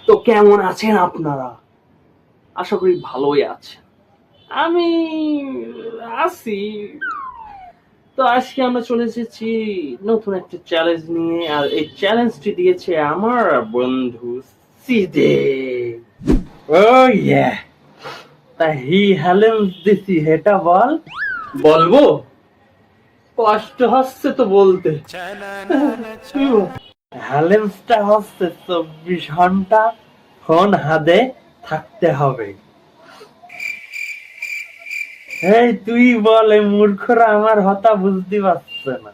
তো কেমন আছেন আপনারা? আশা করি ভালোই আছেন। আমি আছি। তো আজকে আমরা চলে এসেছি নতুন একটা চ্যালেঞ্জ নিয়ে, আর এই চ্যালেঞ্জটি দিয়েছে আমার বন্ধু সিদে। ও ইয়া, তা হি হ্যালেন্স দিছি, এটা বল। বলবো? কষ্ট হচ্ছে তো বলতে। হ্যালেন্সটা হচ্ছে 24 ঘন্টা ফোন হাতে থাকতে হবে। এই তুই বলে, মূর্খরা আমার হতা বুঝতে পারছে না।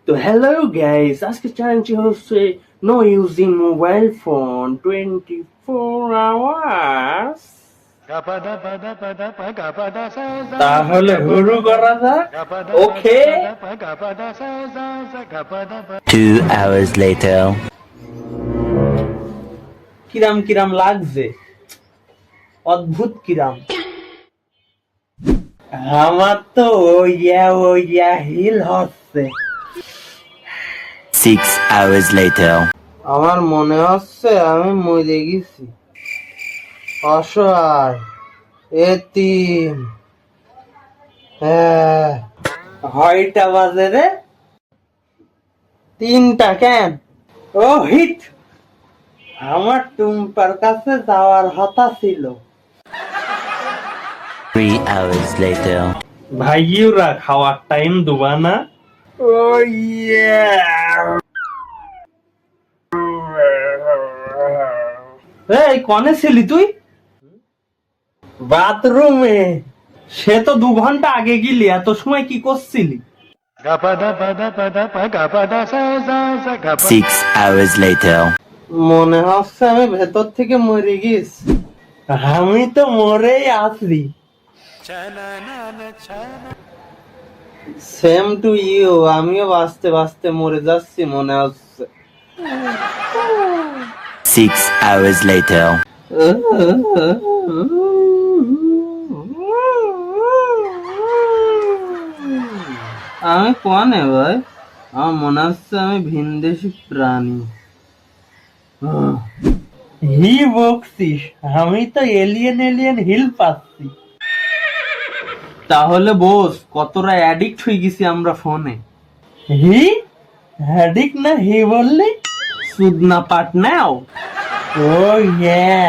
তো হ্যালো গাইস, আজকে চ্যালেঞ্জটি হচ্ছে no using mobile phone 24 hours. তাহলে শুরু করা যাক। ওকে। 2 hours later. কিরাম কিরাম লাগছে, অদ্ভুত কিরাম। আমার তো ওইয়া হিল হচ্ছে। 6 hours later. আমার মনে হচ্ছে আমি মরে গেছি, অসহায়, এতিম। হ্যাঁ, কয়টা বাজে রে? 3টা। কেন? ও হিট, আমার টুম্পার কাছে যাওয়ার কথা ছিল। 3 hours later. ভাইয়েরা খাওয়ার টাইম দুবা না? ও ইয়া, এই কনে ছিলি তুই? বাথরুমে। সে তো 2 ঘন্টা আগে গেলি, এত সময় কি করছিলি? 6 hours later. মনে হচ্ছে আমি ভেতর থেকে মরে গেছি। আমি তো মরেই আছি। সেম টু ইউ, আমিও বাঁচতে বাঁচতে মরে যাচ্ছি মনে হচ্ছে। 6 hours later. আমি কোনে ভাই? আমার মনে হচ্ছে আমি ভিনদেশি প্রাণী। হি বকছিস, আমি তো এলিয়েন হিল পাচ্ছি। তাহলে বোস, কতটা অ্যাডিক্ট হয়ে গেছি আমরা ফোনে। হি অ্যাডিক্ট না, হি বললি? সুদনা পাট নাও। ও ইয়া।